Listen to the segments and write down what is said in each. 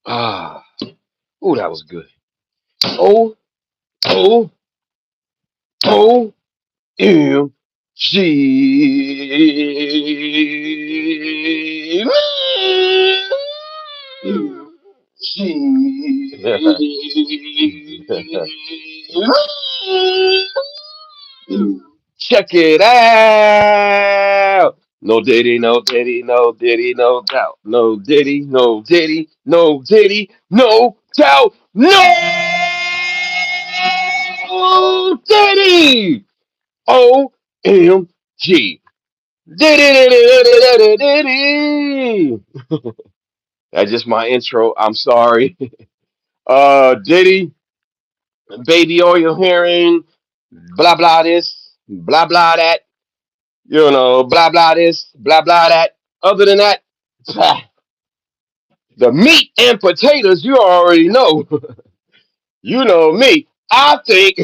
Ah, oh, that was good. O O O M G. Check it out. No Diddy, no Diddy, no Diddy, no doubt. No Diddy, no Diddy, no Diddy, no doubt. No Diddy. OMG. Diddy, Diddy. That's just my intro. I'm sorry. Diddy, baby oil hearing, blah blah this, blah blah that. Blah blah this, blah blah that. Other than that, the meat and potatoes, you already know. You know me. I think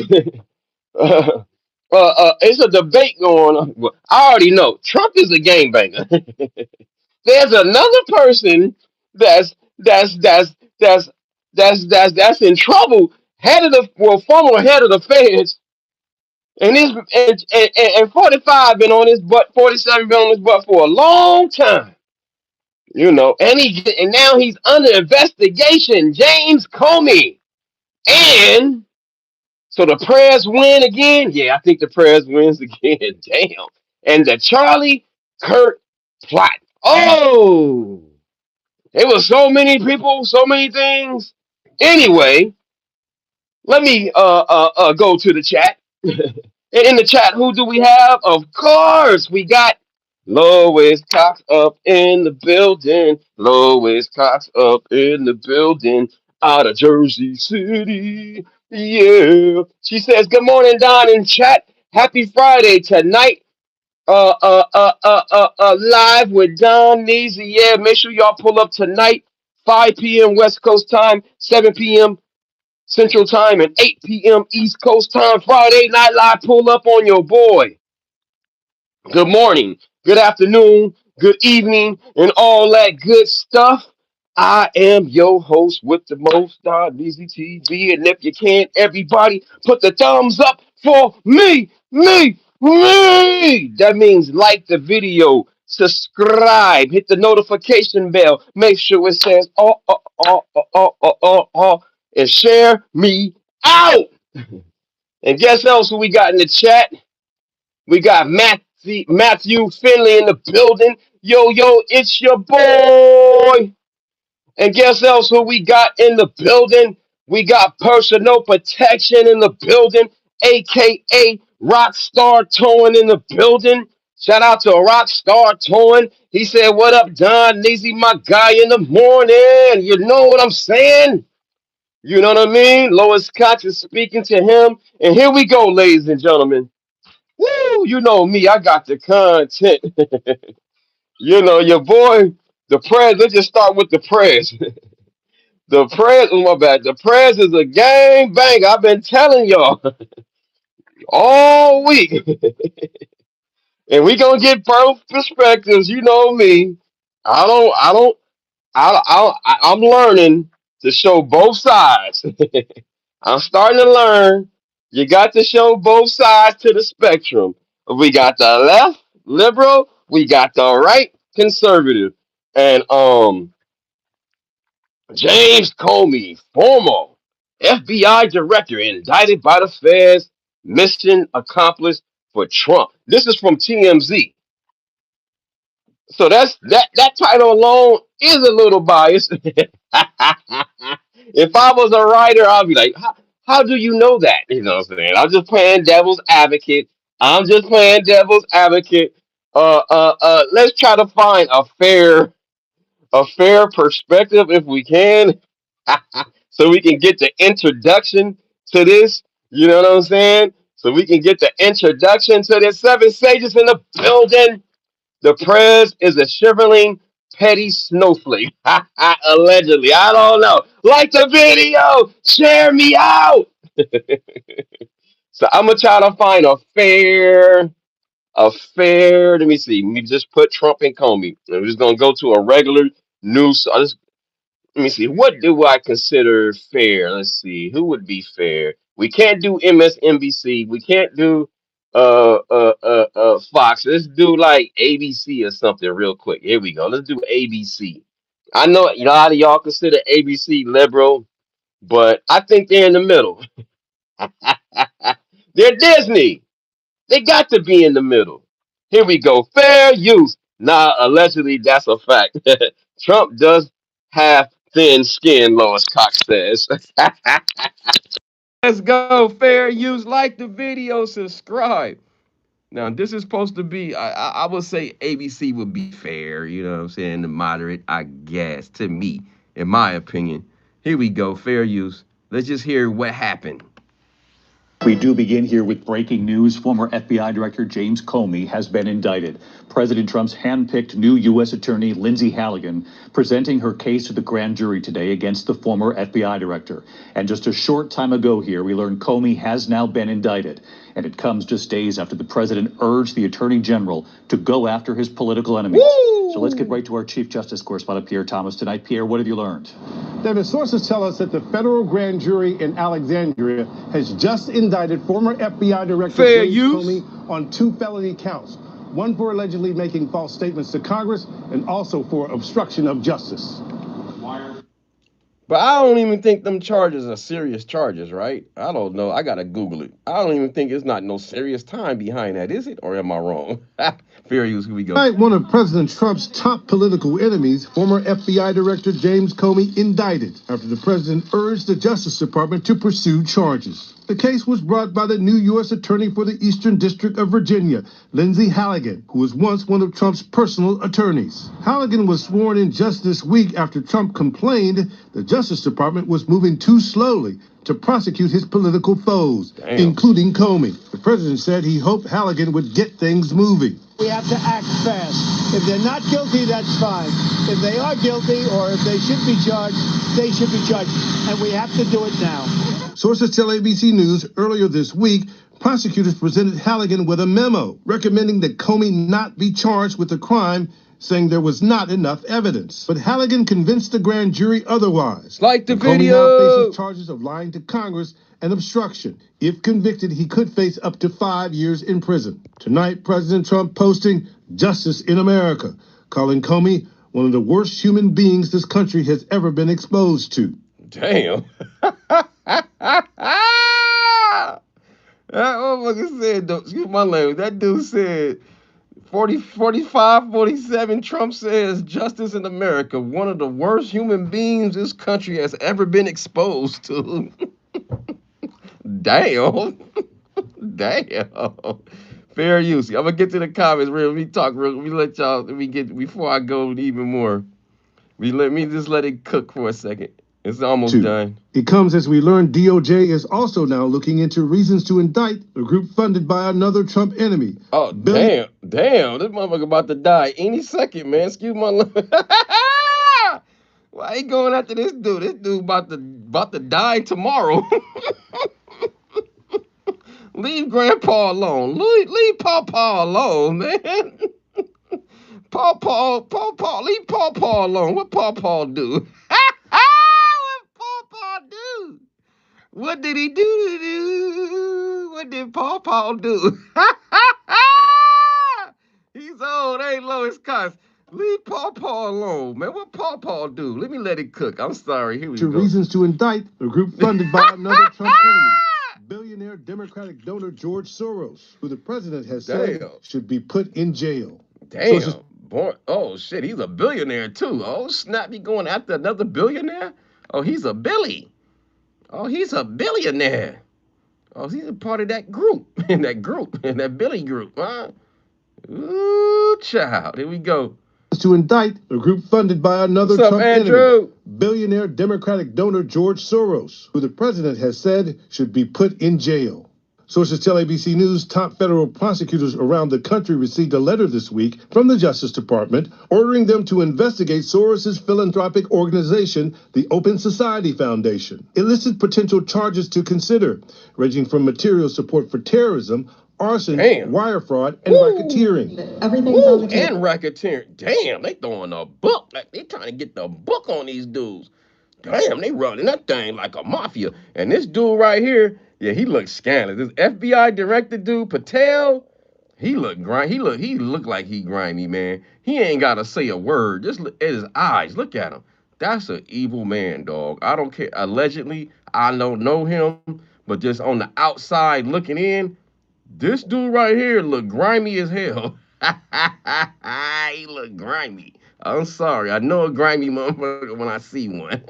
it's a debate going on. Well, I already know Trump is a gangbanger. There's another person that's that's that's that's that's in trouble. Head of the former head of the feds, and 45 been on his butt, 47 been on his butt for a long time. And now he's under investigation. James Comey, and so the Prez win again. Yeah, I think the Prez wins again. Damn, and the Charlie Kirk plot. Oh, it was so many people, so many things. Anyway, let me go to the chat. In the chat, who do we have? Of course, we got Lois Cox up in the building. Lois Cox up in the building out of Jersey City. Yeah. She says, "Good morning, Don in chat. Happy Friday tonight. Live with Don Neasy. Yeah, make sure y'all pull up tonight, 5 p.m. West Coast time, 7 p.m. Central Time, and 8 p.m. East Coast Time. Friday Night Live. Pull up on your boy. Good morning, good afternoon, good evening, and all that good stuff. I am your host with the most, Easy TV. And if you can, everybody put the thumbs up for me. That means like the video, subscribe, hit the notification bell, make sure it says and share me out. And guess else who we got in the chat? We got Matthew Finley in the building. Yo, it's your boy. And guess else who we got in the building? We got personal protection in the building, aka Rockstar Towing in the building. Shout out to Rockstar Towing. He said, "What up, Don Neasy, my guy in the morning?" You know what I'm saying? You know what I mean? Lois Cox is speaking to him. And here we go, ladies and gentlemen. Woo, you know me, I got the content. Your boy, the Prez. Let's just start with the Prez. The Prez, oh my bad. The Prez is a gang bang. I've been telling y'all all week. And we gonna get both perspectives. You know me. I don't, I'm learning to show both sides. I'm starting to learn. You got to show both sides to the spectrum. We got the left liberal, we got the right conservative, and James Comey, former FBI director, indicted by the feds, mission accomplished for Trump. This is from TMZ. So that title alone is a little biased. If I was a writer, I'd be like, how do you know that? You know what I'm saying? I'm just playing devil's advocate. I'm just playing devil's advocate. Let's try to find a fair perspective if we can, so we can get the introduction to this. You know what I'm saying? So we can get the introduction to this. Seven sages in the building. The Prez is a shriveling, petty snowflake. Allegedly. I don't know. Like the video. Share me out. So I'm going to try to find let me see. We just put Trump and Comey. And we're just going to go to a regular news. Let me see. What do I consider fair? Let's see. Who would be fair? We can't do MSNBC. We can't do Fox. Let's do like ABC or something real quick. Here we go. Let's do ABC. I know a lot of y'all consider ABC liberal, but I think they're in the middle. They're Disney. They got to be in the middle. Here we go. Fair use. Nah, allegedly, that's a fact. Trump does have thin skin, Lois Cox says. Let's go. Fair use. Like the video, subscribe. Now, this is supposed to be, I would say ABC would be fair, you know what I'm saying? The moderate, I guess, to me, in my opinion. Here we go. Fair use. Let's just hear what happened. We do begin here with breaking news. Former FBI Director James Comey has been indicted. President Trump's handpicked new U.S. Attorney Lindsay Halligan presenting her case to the grand jury today against the former FBI Director. And just a short time ago here, we learned Comey has now been indicted. And it comes just days after the president urged the Attorney General to go after his political enemies. Woo! So let's get right to our Chief Justice correspondent, Pierre Thomas, tonight. Pierre, what have you learned? David, sources tell us that the federal grand jury in Alexandria has just indicted former FBI Director James Comey on 2 felony counts. One for allegedly making false statements to Congress and also for obstruction of justice. But I don't even think them charges are serious charges, right? I don't know. I got to Google it. I don't even think it's not no serious time behind that, is it? Or am I wrong? Fair use, here we go. One of President Trump's top political enemies, former FBI Director James Comey, indicted after the president urged the Justice Department to pursue charges. The case was brought by the new U.S. Attorney for the Eastern District of Virginia, Lindsay Halligan, who was once one of Trump's personal attorneys. Halligan was sworn in just this week after Trump complained the Justice Department was moving too slowly to prosecute his political foes, including Comey. The president said he hoped Halligan would get things moving. We have to act fast. If they're not guilty, that's fine. If they are guilty or if they should be charged, they should be charged. And we have to do it now. Sources tell ABC News earlier this week, prosecutors presented Halligan with a memo recommending that Comey not be charged with the crime, saying there was not enough evidence. But Halligan convinced the grand jury otherwise. Like the video. Comey now faces charges of lying to Congress and obstruction. If convicted, he could face up to 5 years in prison. Tonight, President Trump posting Justice in America, calling Comey one of the worst human beings this country has ever been exposed to. Damn. That motherfucker said, excuse my language, that dude said 45, 47, Trump says justice in America, one of the worst human beings this country has ever been exposed to. Damn. Damn. Fair use. I'm gonna get to the comments. Let me talk real. Let me let y'all. Let me get before I go even more. Let me just let it cook for a second. It's almost done. It comes as we learn DOJ is also now looking into reasons to indict a group funded by another Trump enemy. Oh, damn. Damn. This motherfucker about to die any second, man. Excuse my language. Why he going after this dude? This dude about to die tomorrow. Leave Grandpa alone. Leave Pawpaw alone, man. Pawpaw, leave Pawpaw alone. What Pawpaw do? What did he do? What did Pawpaw do? He's old, ain't Lois Cox. Leave Pawpaw alone, man. What Pawpaw do? Let me let it cook. I'm sorry. Here we go. Reasons to indict a group funded by another Trump enemy, billionaire Democratic donor George Soros, who the president has said should be put in jail. Damn. Oh, shit. He's a billionaire, too. Oh, snap. He going after another billionaire? Oh, he's a Billy. Oh, he's a billionaire. Oh, he's a part of that group. In that Billy group, huh? Ooh, child. Here we go. To indict a group funded by another Trump enemy, billionaire Democratic donor George Soros, who the president has said should be put in jail. Sources tell ABC News top federal prosecutors around the country received a letter this week from the Justice Department ordering them to investigate Soros's philanthropic organization, the Open Society Foundation. It listed potential charges to consider, ranging from material support for terrorism, arson, wire fraud, and racketeering. Everything's on the table. And racketeering. Damn, they throwing a book. Like, they trying to get the book on these dudes. damn, they running that thing like a mafia. And this dude right here, yeah, he looks scandalous. This FBI director dude, Patel, he looked like he grimy, man. He ain't gotta say a word. Just look at his eyes. Look at him. That's an evil man, dog. I don't care. Allegedly, I don't know him, but just on the outside looking in, this dude right here look grimy as hell. He look grimy. I'm sorry. I know a grimy motherfucker when I see one.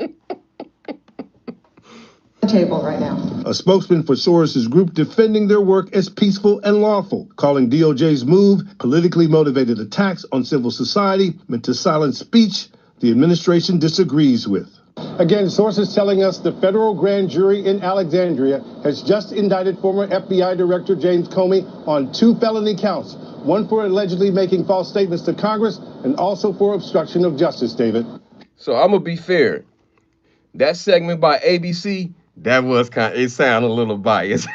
Table right now. A spokesman for Soros's group defending their work as peaceful and lawful, calling DOJ's move politically motivated attacks on civil society meant to silence speech the administration disagrees with. Again, sources telling us the federal grand jury in Alexandria has just indicted former FBI Director James Comey on 2 felony counts, one for allegedly making false statements to Congress and also for obstruction of justice, David. So I'm going to be fair. That segment by ABC, that was it sounded a little biased.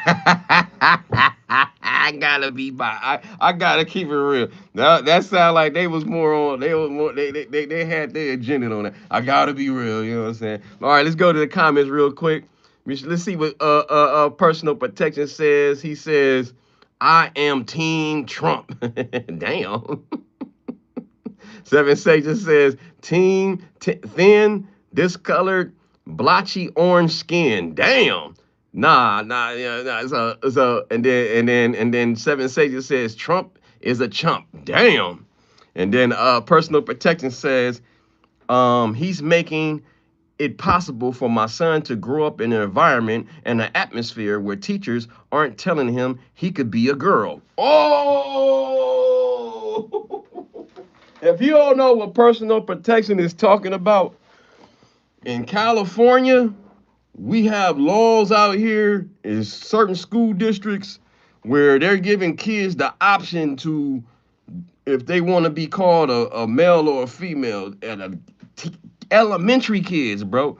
I gotta be biased. I gotta keep it real. That sound like they was more on. They had their agenda on that. I gotta be real. You know what I'm saying? All right, let's go to the comments real quick. Let's see what personal protection says. He says, "I am Team Trump." Damn. Seven Sages says, "Team thin, discolored, blotchy orange skin." Damn. Nah. So and then Seven Sages says Trump is a chump. Damn. And then personal protection says he's making it possible for my son to grow up in an environment and an atmosphere where teachers aren't telling him he could be a girl. Oh. If you don't know what personal protection is talking about, in California, we have laws out here in certain school districts where they're giving kids the option to, if they want to be called a male or a female, elementary kids, bro.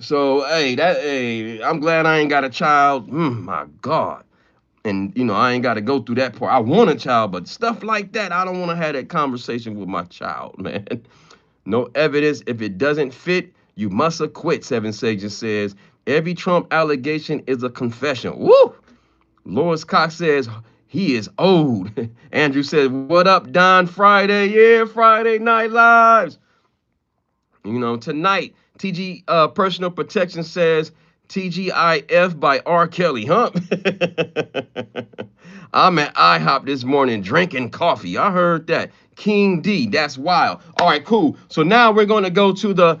So, hey, I'm glad I ain't got a child. My God. And, I ain't got to go through that part. I want a child, but stuff like that, I don't want to have that conversation with my child, man. No evidence. If it doesn't fit, you must acquit, Seven Sages says. Every Trump allegation is a confession. Woo! Lois Cox says he is old. Andrew says, what up, Don? Friday? Yeah, Friday Night Lives. Tonight, TG Personal Protection says TGIF by R. Kelly, huh? I'm at IHOP this morning drinking coffee. I heard that. King D, that's wild. All right, cool. So now we're gonna go to the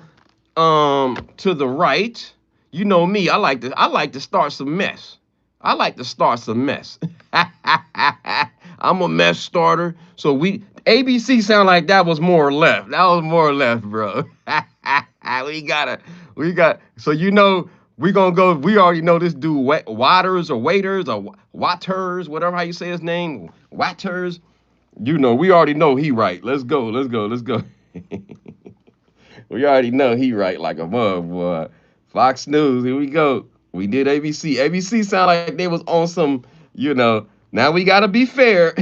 right. You know me, I like to start some mess. I'm a mess starter. So ABC sound like that was more left. That was more left, bro. we got so we gonna go. We already know this dude Watters or Watters, whatever how you say his name, Watters. We already know he right. Let's go. We already know he right like a mug, boy. Fox News, here we go. We did ABC. ABC sound like they was on some, now we gotta be fair.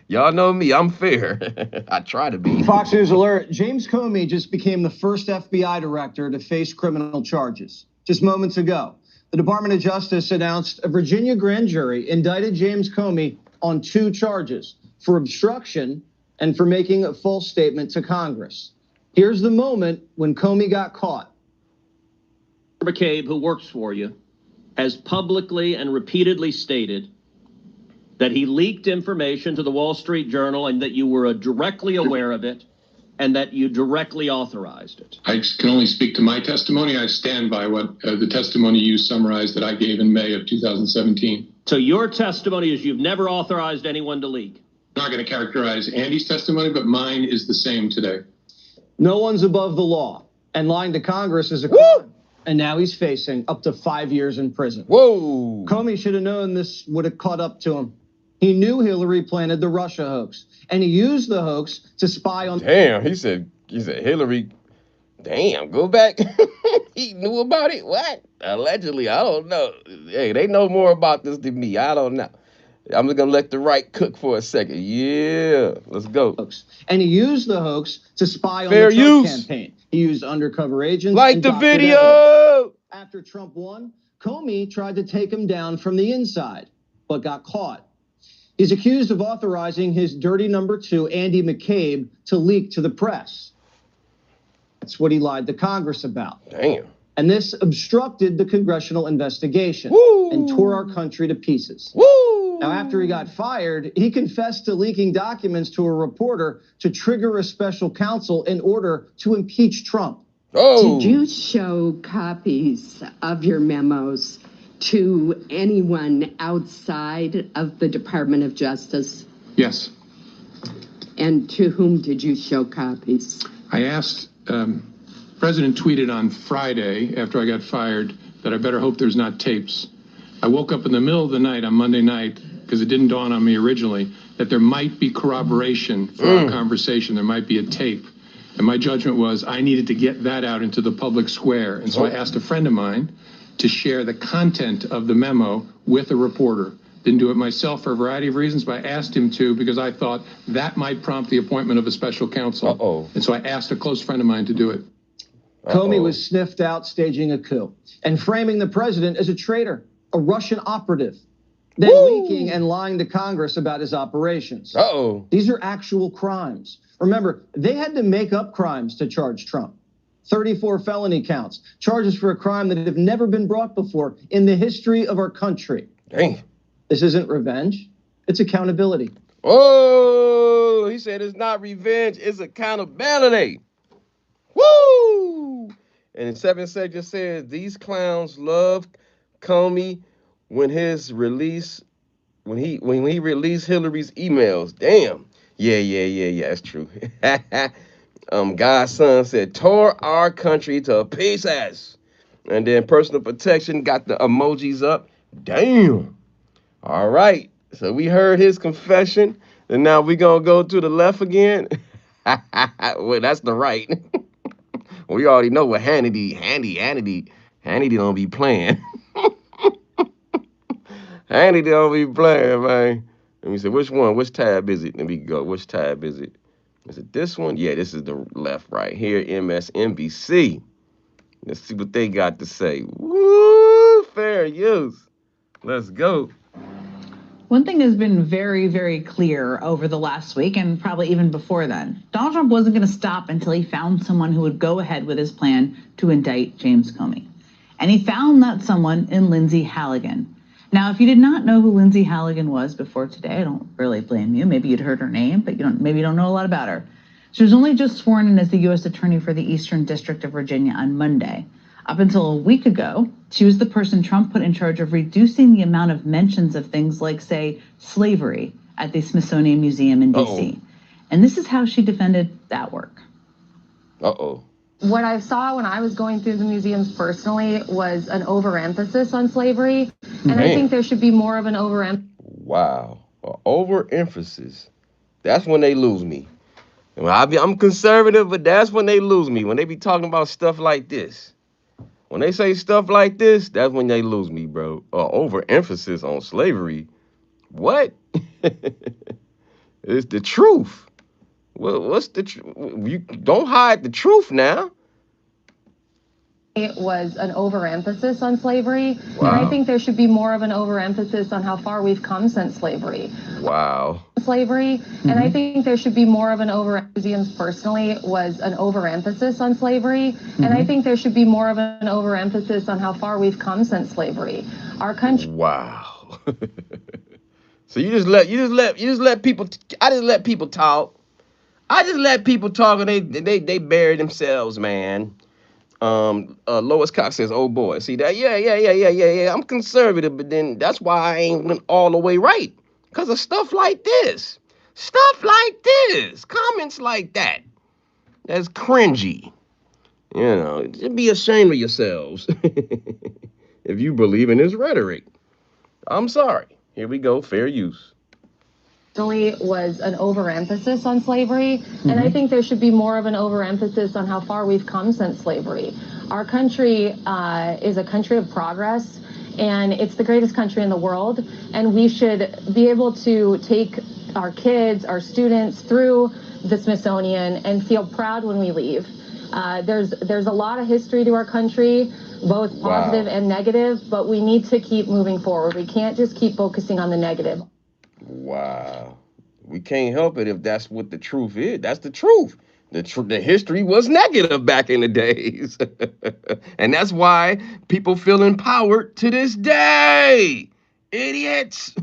Y'all know me, I'm fair. I try to be. Fox News alert, James Comey just became the first FBI director to face criminal charges. Just moments ago, the Department of Justice announced a Virginia grand jury indicted James Comey on 2 charges for obstruction and for making a false statement to Congress. Here's the moment when Comey got caught. McCabe, who works for you, has publicly and repeatedly stated that he leaked information to the Wall Street Journal and that you were directly aware of it and that you directly authorized it. I can only speak to my testimony. I stand by what the testimony you summarized that I gave in May of 2017. So your testimony is you've never authorized anyone to leak? I'm not going to characterize Andy's testimony, but mine is the same today. No one's above the law, and lying to Congress is a crime. And now he's facing up to 5 years in prison. Whoa! Comey should have known this would have caught up to him. He knew Hillary planted the Russia hoax, and he used the hoax to spy on... Damn, he said Hillary... Damn, go back. He knew about it? What? Allegedly, I don't know. Hey, they know more about this than me. I don't know. I'm just gonna let the right cook for a second. Yeah, let's go. And he used the hoax to spy on Fair the Trump use. campaign. He used undercover agents Like and the doctored video. evidence. After Trump won, Comey tried to take him down from the inside, but got caught. He's accused of authorizing his dirty number two, Andy McCabe, to leak to the press. That's what he lied to Congress about. Damn. And this obstructed the congressional investigation and tore our country to pieces. Now, after he got fired, he confessed to leaking documents to a reporter to trigger a special counsel in order to impeach Trump. Did you show copies of your memos to anyone outside of the Department of Justice? Yes. And to whom did you show copies? I asked, President tweeted on Friday after I got fired that I better hope there's not tapes. I woke up in the middle of the night on Monday night, because it didn't dawn on me originally, that there might be corroboration for our conversation. There might be a tape. And my judgment was I needed to get that out into the public square. And so I asked a friend of mine to share the content of the memo with a reporter. Didn't do it myself for a variety of reasons, but I asked him to because I thought that might prompt the appointment of a special counsel. And so I asked a close friend of mine to do it. Comey was sniffed out staging a coup and framing the president as a traitor, a Russian operative, then leaking and lying to Congress about his operations. These are actual crimes. Remember, they had to make up crimes to charge Trump. 34 felony counts, charges for a crime that have never been brought before in the history of our country. Dang. This isn't revenge, it's accountability. Oh, he said it's not revenge, it's accountability. Woo! And 7 Seconds says these clowns love Comey when he released Hillary's emails. Damn. Yeah, that's true. Godson said tore our country to pieces. And then personal protection got the emojis up. Damn. All right. So we heard his confession. And now we gonna go to the left again. Well, that's the right. We already know what Hannity don't be playing. Hannity don't be playing, man. Let me see, which one? Which tab is it? Let me go. Which tab is it? Is it this one? Yeah, this is the left right here, MSNBC. Let's see what they got to say. Woo, fair use. Let's go. One thing has been very, very clear over the last week and probably even before then. Donald Trump wasn't going to stop until he found someone who would go ahead with his plan to indict James Comey. And he found that someone in Lindsay Halligan. Now, if you did not know who Lindsay Halligan was before today, I don't really blame you. Maybe you'd heard her name, but maybe you don't know a lot about her. She was only just sworn in as the U.S. Attorney for the Eastern District of Virginia on Monday. Up until a week ago, she was the person Trump put in charge of reducing the amount of mentions of things like, say, slavery at the Smithsonian Museum in D.C. And this is how she defended that work. What I saw when I was going through the museums personally was an overemphasis on slavery. And I think there should be more of an overemphasis. Wow. Overemphasis. That's when they lose me. I'm conservative, but that's when they lose me. When they be talking about stuff like this. When they say stuff like this, that's when they lose me, bro. Overemphasis on slavery. What? It's the truth. What's the truth? You don't hide the truth now. It was an overemphasis on slavery. Wow. And I think there should be more of an overemphasis on how far we've come since slavery. Wow. Slavery. And I think there should be more of an museums personally was an overemphasis on slavery. And I think there should be more of an overemphasis on how far we've come since slavery. Our country. Wow. So you just let people. I just let people talk. I just let people talk, and they bury themselves, man. Lois Cox says, "Oh boy, see that? Yeah. I'm conservative, but then that's why I ain't went all the way right, cause of stuff like this, comments like that. That's cringy. You know, just be ashamed of yourselves if you believe in his rhetoric. I'm sorry. Here we go. Fair use." Was an overemphasis on slavery. And I think there should be more of an overemphasis on how far we've come since slavery. Our country is a country of progress. and it's the greatest country in the world, and we should be able to take our kids, our students through the Smithsonian and feel proud when we leave. There's a lot of history to our country, both positive and negative, but we need to keep moving forward. We can't just keep focusing on the negative. Wow. We can't help it if that's what the truth is. That's the truth. The history was negative back in the days. And that's why people feel empowered to this day. Idiots.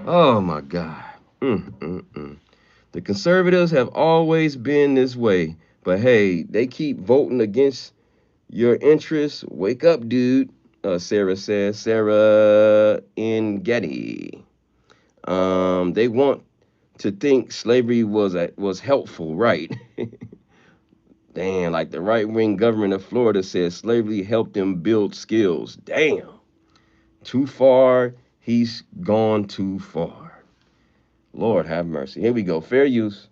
Oh, my God. The conservatives have always been this way. But, hey, they keep voting against your interests. Wake up, dude. Sarah says. Sarah in Getty. They want to think slavery was helpful, right? Damn, like the right-wing government of Florida says slavery helped them build skills. Damn. Too far, he's gone too far. Lord have mercy. Here we go. Fair use.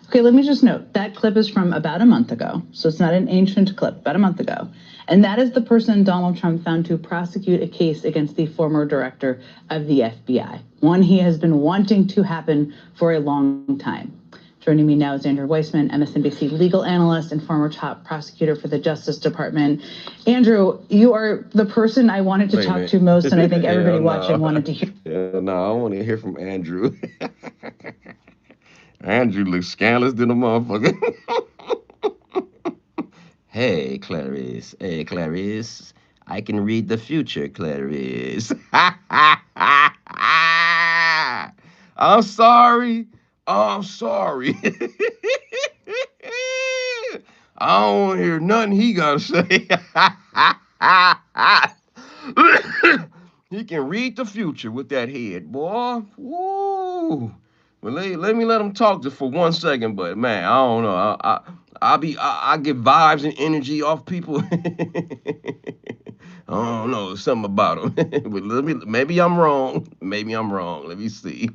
Okay, let me just note, that clip is from about a month ago. So it's not an ancient clip, about a month ago. And that is the person Donald Trump found to prosecute a case against the former director of the FBI, one he has been wanting to happen for a long time. Joining me now is Andrew Weissman, MSNBC legal analyst and former top prosecutor for the Justice Department. Andrew, you are the person I wanted to talk to most, and I think everybody watching wanted to hear. I want to hear from Andrew. Andrew looks scandalous than a motherfucker. Hey, Clarice. Hey, Clarice. I can read the future, Clarice. I'm sorry. I'm sorry. I don't want to hear nothing he got to say. He can read the future with that head, boy. Woo. Well, let me let him talk just for 1 second, but man, I don't know. I get vibes and energy off people. I don't know, something about him. But maybe I'm wrong. Maybe I'm wrong. Let me see.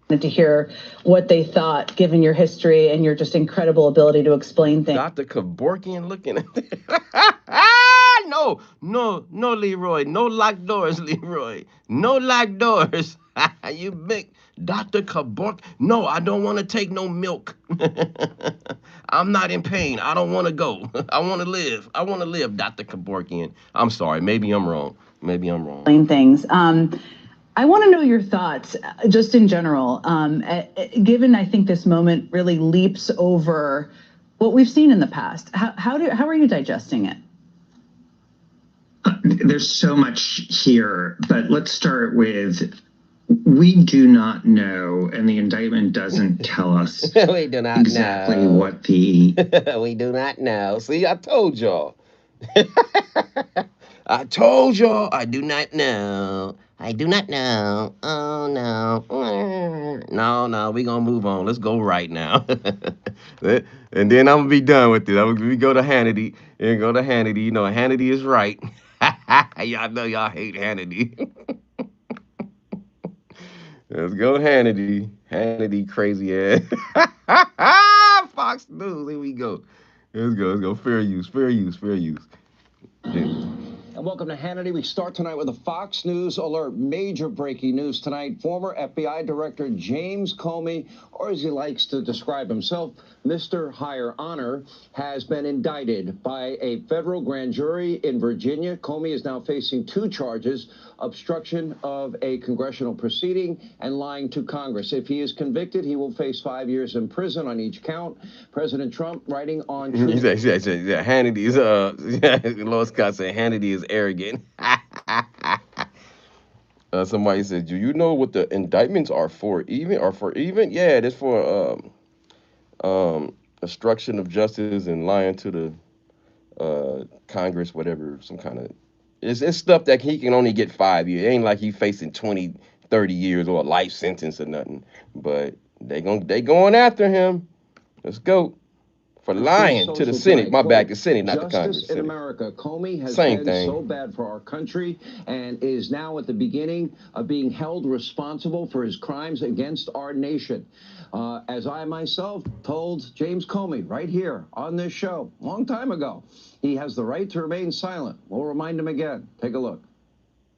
To hear what they thought, given your history and your just incredible ability to explain things. Dr. Kevorkian looking at that. No, Leroy. No locked doors, Leroy. No locked doors. You big Dr. Kevorkian. No, I don't want to take no milk. I'm not in pain. I don't want to go. I want to live. I want to live, Dr. Kevorkian. I'm sorry. Maybe I'm wrong. Explain things. I want to know your thoughts, just in general, given I think this moment really leaps over what we've seen in the past. How are you digesting it? There's so much here, but let's start with, we do not know, and the indictment doesn't tell us we do not exactly know. What the... We do not know. See, I told y'all. I told y'all I do not know. I do not know. Oh, no. No, we going to move on. Let's go right now. And then I'm going to be done with it. We go to Hannity. And go to Hannity. You know, Hannity is right. Y'all know y'all hate Hannity. Let's go Hannity. Hannity crazy ass. Fox News. Here we go. Let's go. Fair use. Yeah. And welcome to Hannity. We start tonight with a Fox News alert. Major breaking news tonight. Former FBI Director James Comey, or as he likes to describe himself, Mr. Higher Honor, has been indicted by a federal grand jury in Virginia. Comey is now facing 2 charges: obstruction of a congressional proceeding and lying to Congress. If he is convicted, he will face 5 years in prison on each count. President Trump writing on... Hannity is, Lois Scott said Hannity is arrogant. Somebody said, do you know what the indictments are for even? Yeah, it is for obstruction of justice and lying to the Congress, whatever, some kind of... It's stuff that he can only get 5 years. It ain't like he facing 20, 30 years or a life sentence or nothing. But they going after him. Let's go. for lying to the Senate. My bad, the Senate, not the Justice Congress. in Senate. America. Comey has Same been thing. so bad for our country and is now at the beginning of being held responsible for his crimes against our nation. As I myself told James Comey right here on this show a long time ago, he has the right to remain silent. We'll remind him again. Take a look.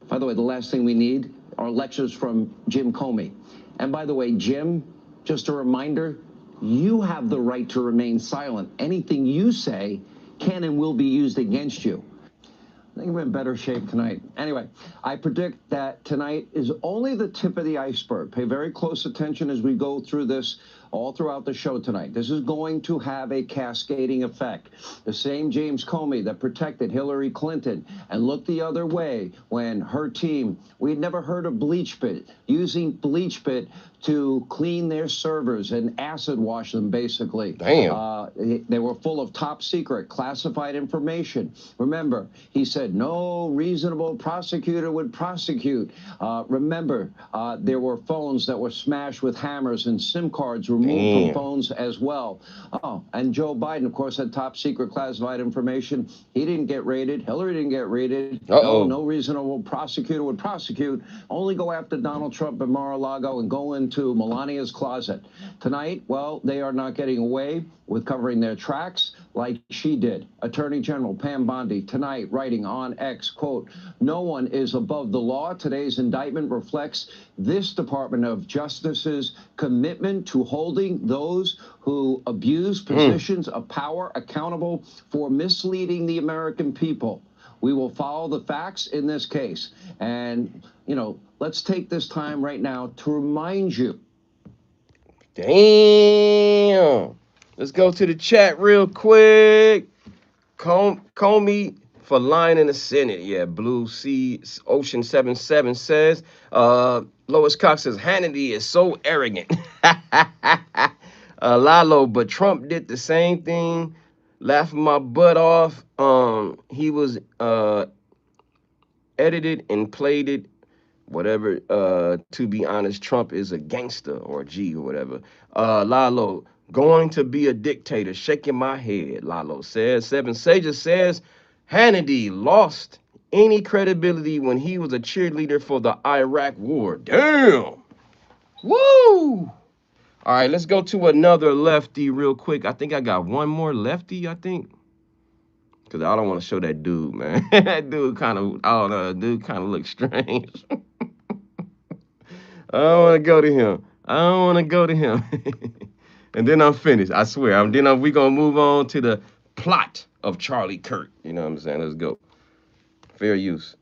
By the way, the last thing we need are lectures from Jim Comey. And by the way, Jim, just a reminder, you have the right to remain silent. Anything you say can and will be used against you. I think we're in better shape tonight. Anyway, I predict that tonight is only the tip of the iceberg. Pay very close attention as we go through this all throughout the show tonight. This is going to have a cascading effect. The same James Comey that protected Hillary Clinton and looked the other way when her team, we had never heard of BleachBit, using BleachBit to clean their servers and acid wash them, basically. Damn. They were full of top secret, classified information. Remember, he said no reasonable prosecutor would prosecute. Remember, there were phones that were smashed with hammers and SIM cards removed from phones as well. Oh, and Joe Biden, of course, had top secret classified information. He didn't get raided. Hillary didn't get raided. No reasonable prosecutor would prosecute. Only go after Donald Trump and Mar-a-Lago and go into Melania's closet. Tonight, well, they are not getting away with covering their tracks like she did. Attorney General Pam Bondi tonight writing on X, quote, "No one is above the law. Today's indictment reflects this Department of Justice's commitment to holding those who abuse positions of power accountable for misleading the American people. We will follow the facts in this case." And, you know, let's take this time right now to remind you. Damn. Let's go to the chat real quick. Comey for lying in the Senate. Yeah, Blue Sea Ocean 77 says. Lois Cox says Hannity is so arrogant. Lalo, but Trump did the same thing. Laughing my butt off. He was edited and played it. Whatever, to be honest, Trump is a gangster or a G or whatever. Lalo, going to be a dictator, shaking my head, Lalo says. Seven Sages says, Hannity lost any credibility when he was a cheerleader for the Iraq war. Damn. Woo. All right, let's go to another lefty real quick. I think I got one more lefty, I think. Because I don't want to show that dude, man. That dude kind of, I don't know, that dude kind of looks strange. I don't want to go to him. I don't want to go to him. And then I'm finished. I swear. We're going to move on to the plot of Charlie Kirk. You know what I'm saying? Let's go. Fair use.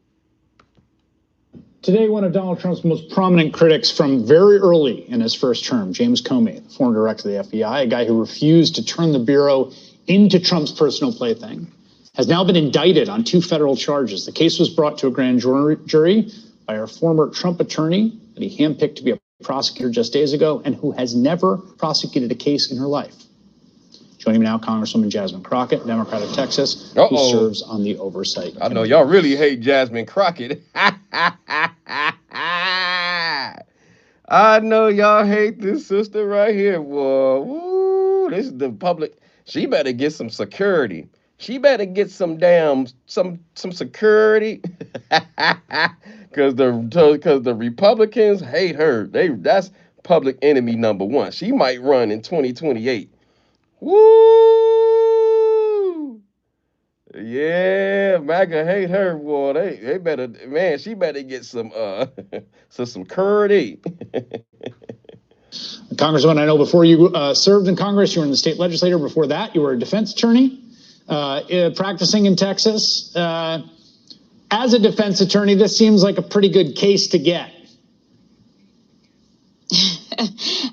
Today, one of Donald Trump's most prominent critics from very early in his first term, James Comey, the former director of the FBI, a guy who refused to turn the Bureau into Trump's personal plaything, has now been indicted on 2 federal charges. The case was brought to a grand jury by our former Trump attorney that he handpicked to be a prosecutor just days ago and who has never prosecuted a case in her life. Joining me now, Congresswoman Jasmine Crockett, Democrat of Texas, who serves on the Oversight Committee. I know y'all really hate Jasmine Crockett. I know y'all hate this sister right here. Whoa, woo, this is the public. She better get some security. She better get some some security. Cause the Republicans hate her. That's public enemy number 1. She might run in 2028. Woo! Yeah, MAGA hate her, boy. They better, man, she better get some some security. Congressman, I know before you served in Congress, you were in the state legislature. Before that, you were a defense attorney practicing in Texas. As a defense attorney, this seems like a pretty good case to get.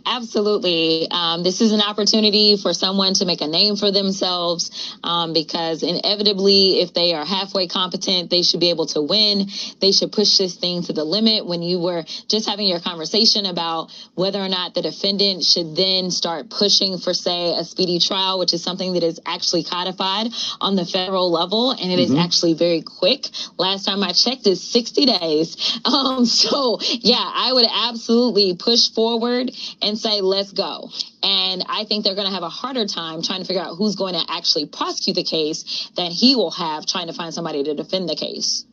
Absolutely. This is an opportunity for someone to make a name for themselves because inevitably, if they are halfway competent, they should be able to win. They should push this thing to the limit. When you were just having your conversation about whether or not the defendant should then start pushing for, say, a speedy trial, which is something that is actually codified on the federal level, and it is actually very quick. Last time I checked, it's 60 days. So, yeah, I would absolutely push forward and say, let's go. And I think they're going to have a harder time trying to figure out who's going to actually prosecute the case than he will have trying to find somebody to defend the case.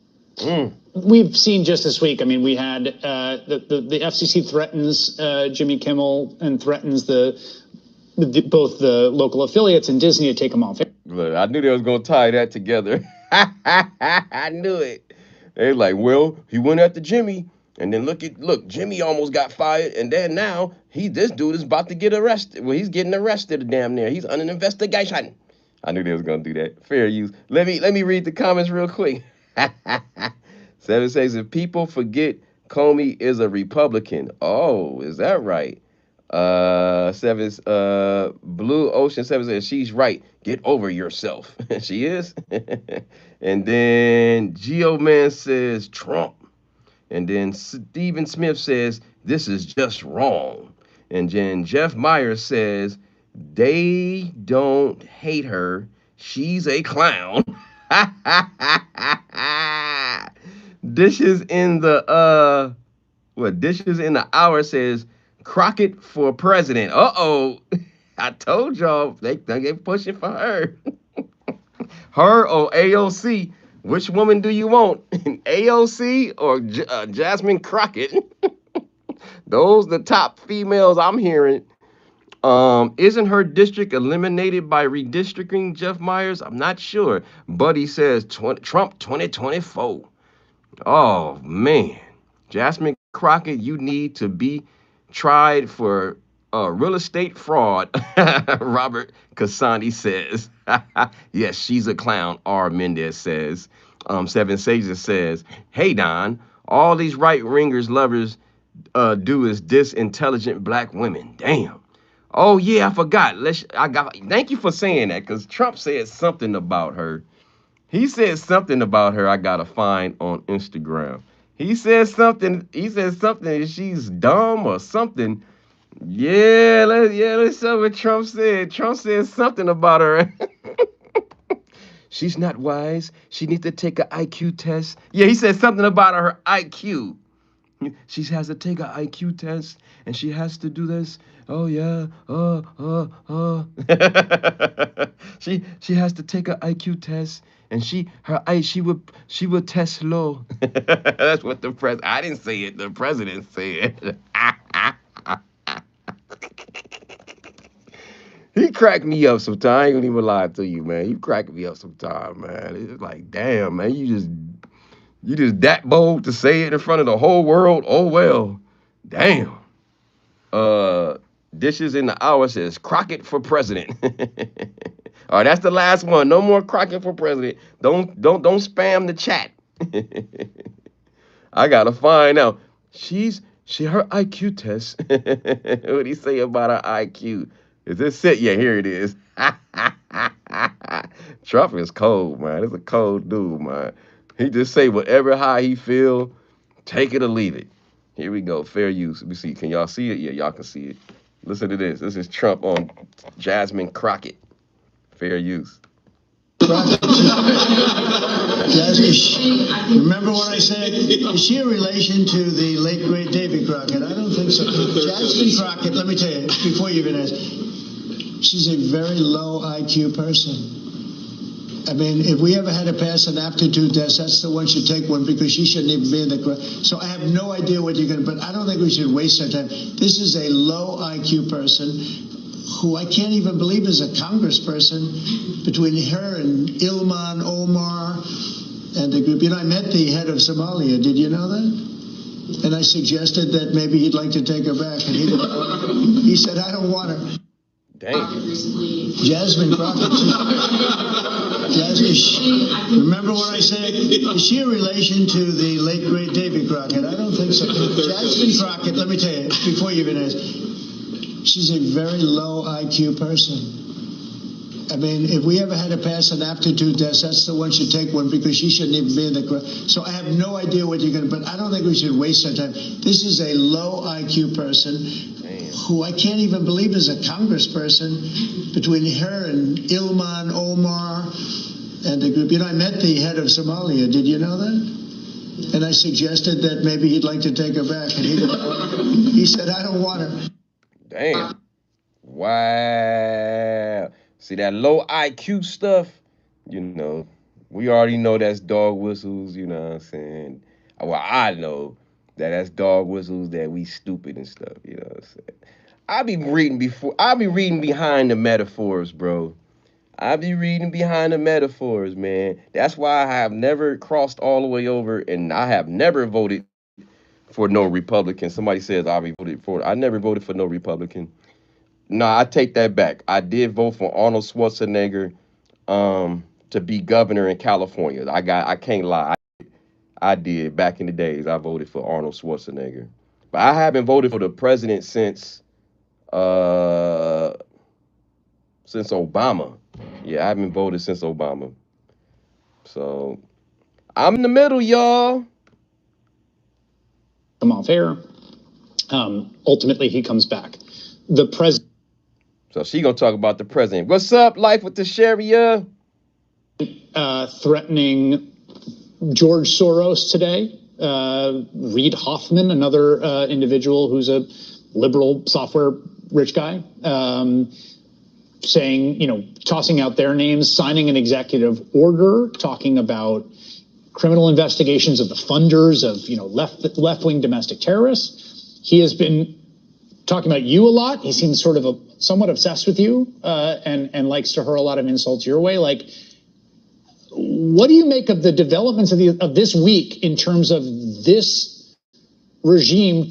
We've seen just this week, I mean, we had the FCC threatens Jimmy Kimmel and threatens both the local affiliates and Disney to take them off. Look, I knew they was going to tie that together. I knew it. They like, well, he went after Jimmy. And then look, Jimmy almost got fired, and then now this dude is about to get arrested. Well, he's getting arrested damn near. He's under investigation. I knew they was gonna do that. Fair use. Let me read the comments real quick. 7 says, if people forget Comey is a Republican. Oh, is that right? 7 Blue Ocean 7 says she's right. Get over yourself. She is. And then Geo-Man says Trump. And then Stephen Smith says, this is just wrong. And then Jeff Myers says, they don't hate her. She's a clown. Dishes in the hour says, Crockett for president. Uh-oh. I told y'all, they pushing for her. Her or AOC. Which woman do you want? AOC or Jasmine Crockett? Those the top females I'm hearing. Isn't her district eliminated by redistricting, Jeff Myers? I'm not sure. Buddy says Trump 2024. Oh, man. Jasmine Crockett, you need to be tried for real estate fraud, Robert Casani says. Yes, she's a clown, R. Mendez says. 7 Sages says, hey, Don, all these right-wingers lovers do is disintelligent black women. Damn. Oh, yeah, I forgot. Thank you for saying that, because Trump said something about her. He said something about her I got to find on Instagram. He said something that she's dumb or something. Yeah, let's see what Trump said. Trump said something about her. She's not wise. She needs to take an IQ test. Yeah, he said something about her IQ. She has to take an IQ test, and she has to do this. Oh yeah. She has to take an IQ test, and she would test low. That's what the president. I didn't say it. The president said. He cracked me up sometimes. I ain't gonna even lie to you, man. He cracked me up sometimes, man. It's like, damn, man, you just that bold to say it in front of the whole world. Oh well. Damn. Dishes in the hour says Crockett for president. All right, that's the last one. No more Crockett for president. Don't spam the chat. I gotta find out. Her IQ test. What'd he say about her IQ? Is this it? Yeah, here it is. Trump is cold, man. It's a cold dude, man. He just say whatever how he feel, take it or leave it. Here we go. Fair use. Let me see. Can y'all see it? Yeah, y'all can see it. Listen to this. This is Trump on Jasmine Crockett. Fair use. Jasmine, remember what I said? Is she a relation to the late, great David Crockett? I don't think so. Jasmine Crockett, let me tell you, before you even ask, she's a very low IQ person. I mean, if we ever had to pass an aptitude test, that's the one should take one, because she shouldn't even be in the crowd. So I have no idea what you're going to, but I don't think we should waste our time. This is a low IQ person who I can't even believe is a congressperson. Between her and Ilhan Omar and the group. You know, I met the head of Somalia. Did you know that? And I suggested that maybe he'd like to take her back. And he said, I don't want her. Dang. Jasmine Crockett. Jasmine, remember what I said? Is she a relation to the late, great David Crockett? I don't think so. Jasmine Crockett, let me tell you, before you even ask, she's a very low IQ person. I mean, if we ever had to pass an aptitude test, that's the one should take one, because she shouldn't even be in the crowd. So I have no idea what you're going to, but I don't think we should waste our time. This is a low IQ person who I can't even believe is a congressperson. Between her and Ilhan Omar and the group. You know, I met the head of Somalia. Did you know that? And I suggested that maybe he'd like to take her back. And he said, I don't want her. Damn. Wow. See that low IQ stuff? You know, we already know that's dog whistles, you know what I'm saying? Well, I know that that's dog whistles that we stupid and stuff, you know what I'm saying? I be reading behind the metaphors, bro. I be reading behind the metaphors, man. That's why I have never crossed all the way over and I have never voted for no Republican. Somebody says I voted for I never voted for no Republican. No, I take that back. I did vote for Arnold Schwarzenegger to be governor in California. I can't lie. I did back in the days. I voted for Arnold Schwarzenegger. But I haven't voted for the president uh since Obama. Yeah, I haven't voted since Obama. So I'm in the middle, y'all. Come off air. Ultimately, he comes back. The president. So she gonna talk about the president. What's up, life with the Sharia? Threatening George Soros today. Reid Hoffman, another individual who's a liberal software rich guy, saying, tossing out their names, signing an executive order, talking about criminal investigations of the funders of, left-wing domestic terrorists. He has been talking about you a lot. He seems sort of somewhat obsessed with you, and likes to hurl a lot of insults your way. Like, what do you make of the developments of this week in terms of this regime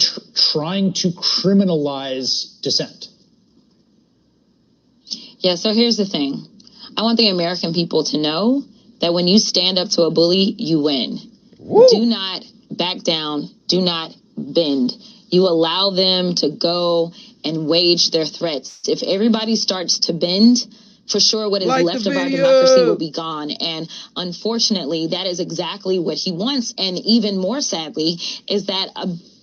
trying to criminalize dissent? Yeah, so here's the thing. I want the American people to know that when you stand up to a bully, you win. Woo. Do not back down. Do not bend. You allow them to go and wage their threats. If everybody starts to bend, for sure what is left of our democracy will be gone. And unfortunately, that is exactly what he wants. And even more sadly is that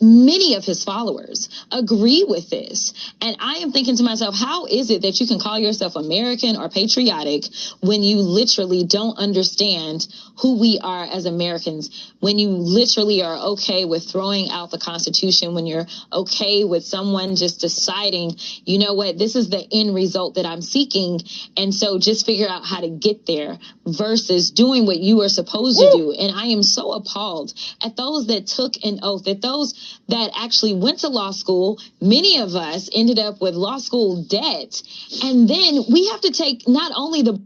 many of his followers agree with this. And I am thinking to myself, how is it that you can call yourself American or patriotic when you literally don't understand who we are as Americans, when you literally are okay with throwing out the Constitution, when you're okay with someone just deciding, you know what, this is the end result that I'm seeking. And so just figure out how to get there versus doing what you are supposed to do. And I am so appalled at those that took an oath, at those that actually went to law school. Many of us ended up with law school debt. And then we have to take not only the...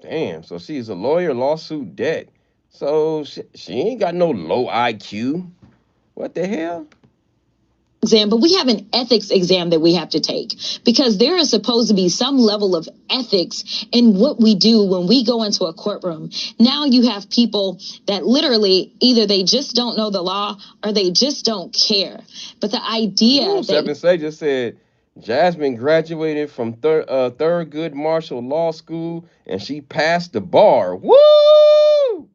Damn, so she's a lawyer, lawsuit debt. So she ain't got no low IQ. What the hell? Exam, but we have an ethics exam that we have to take because there is supposed to be some level of ethics in what we do when we go into a courtroom. Now you have people that literally either they just don't know the law or they just don't care. But the idea Seven Say just said Jasmine graduated from Thurgood Marshall Law School and she passed the bar. Woo!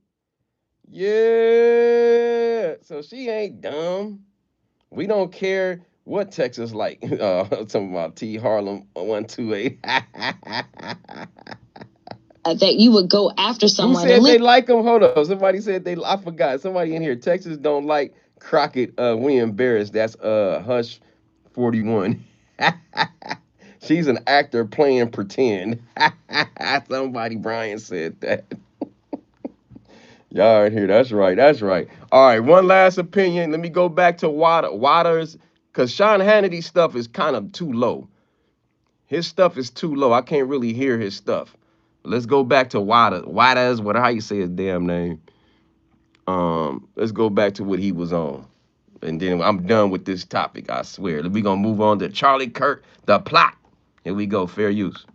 Yeah. So she ain't dumb. We don't care what Texas like. Talking about T Harlem 128. That you would go after someone. Who said they like them? Hold on. Somebody said I forgot. Somebody in here. Texas don't like Crockett. We embarrassed. That's Hush 41. She's an actor playing pretend. Somebody, Brian said that. Y'all right here. That's right. That's right. All right. One last opinion. Let me go back to Waters, because Sean Hannity's stuff is kind of too low. His stuff is too low. I can't really hear his stuff. Let's go back to Waters, how you say his damn name. Let's go back to what he was on. And then I'm done with this topic, I swear. We're going to move on to Charlie Kirk, the plot. Here we go. Fair use.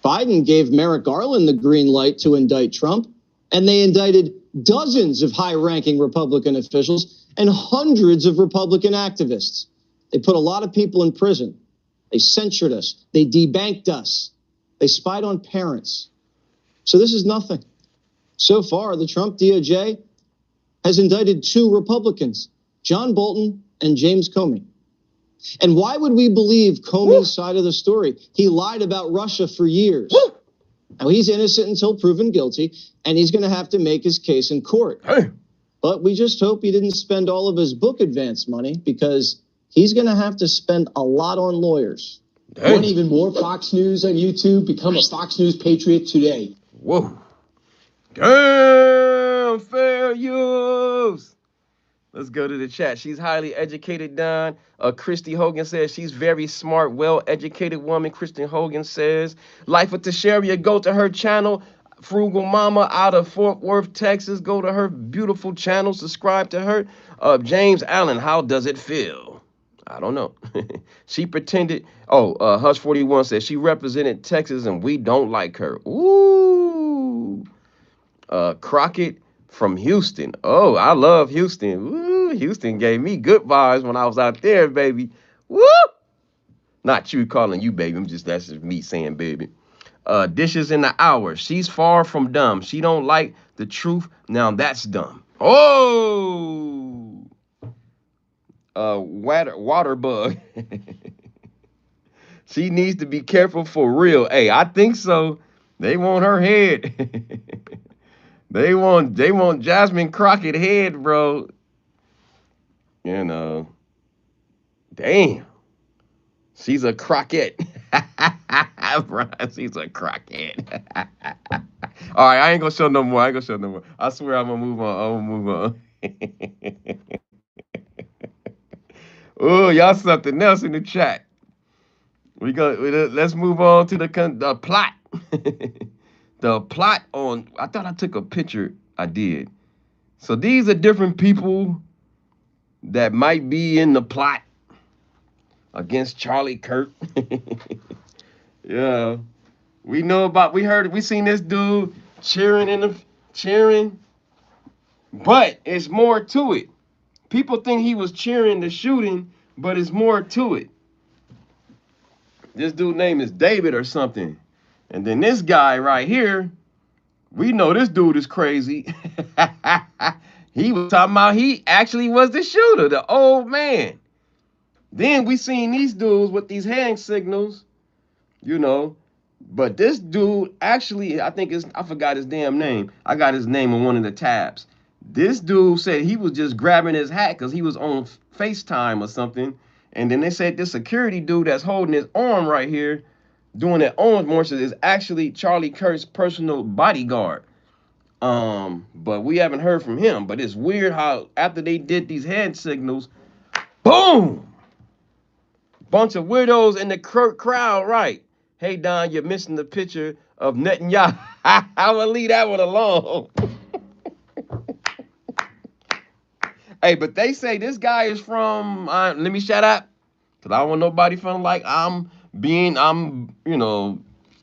Biden gave Merrick Garland the green light to indict Trump, and they indicted dozens of high-ranking Republican officials and hundreds of Republican activists. They put a lot of people in prison. They censured us. They debanked us. They spied on parents. So this is nothing. So far, the Trump DOJ has indicted 2 Republicans, John Bolton and James Comey. And why would we believe Comey's side of the story? He lied about Russia for years. Now, he's innocent until proven guilty, and he's going to have to make his case in court. But we just hope he didn't spend all of his book advance money, because he's going to have to spend a lot on lawyers. Dang. Want even more Fox News on YouTube? Become a Fox News Patriot today. Whoa. Damn, fair use. Let's go to the chat. She's highly educated, Don. Christy Hogan says she's very smart, well-educated woman. Kristen Hogan says, Life with Tasharia, go to her channel. Frugal Mama out of Fort Worth, Texas. Go to her beautiful channel. Subscribe to her. James Allen, how does it feel? I don't know. She pretended. Hush 41 says she represented Texas and we don't like her. Ooh. Crockett from Houston. Oh, I love Houston. Woo, Houston gave me good vibes when I was out there, baby. Woo! Not you calling you, baby. That's just me saying, baby. Dishes in the hour. She's far from dumb. She don't like the truth. Now that's dumb. Oh! Water bug. She needs to be careful for real. Hey, I think so. They want her head. They want Jasmine Crockett head, bro. You know. Damn. She's a Crockett. She's a Crockett. All right, I ain't gonna show no more. I swear I'm gonna move on. Oh, y'all something else in the chat. Let's move on to the plot. The plot on, I thought I took a picture. I did. So these are different people that might be in the plot against Charlie Kirk. Yeah. We seen this dude cheering. But it's more to it. People think he was cheering the shooting, but it's more to it. This dude's name is David or something. And then this guy right here, we know this dude is crazy. He was talking about he actually was the shooter, the old man. Then we seen these dudes with these hand signals, you know. But this dude actually, I forgot his damn name. I got his name on one of the tabs. This dude said he was just grabbing his hat because he was on FaceTime or something. And then they said this security dude that's holding his arm right here, doing that arm motion, is actually Charlie Kirk's personal bodyguard. But we haven't heard from him. But it's weird how after they did these hand signals, boom! Bunch of weirdos in the crowd, right? Hey, Don, you're missing the picture of Netanyahu. I'm gonna leave that one alone. Hey, but they say this guy is from, let me shut up, because I don't want nobody feeling like I'm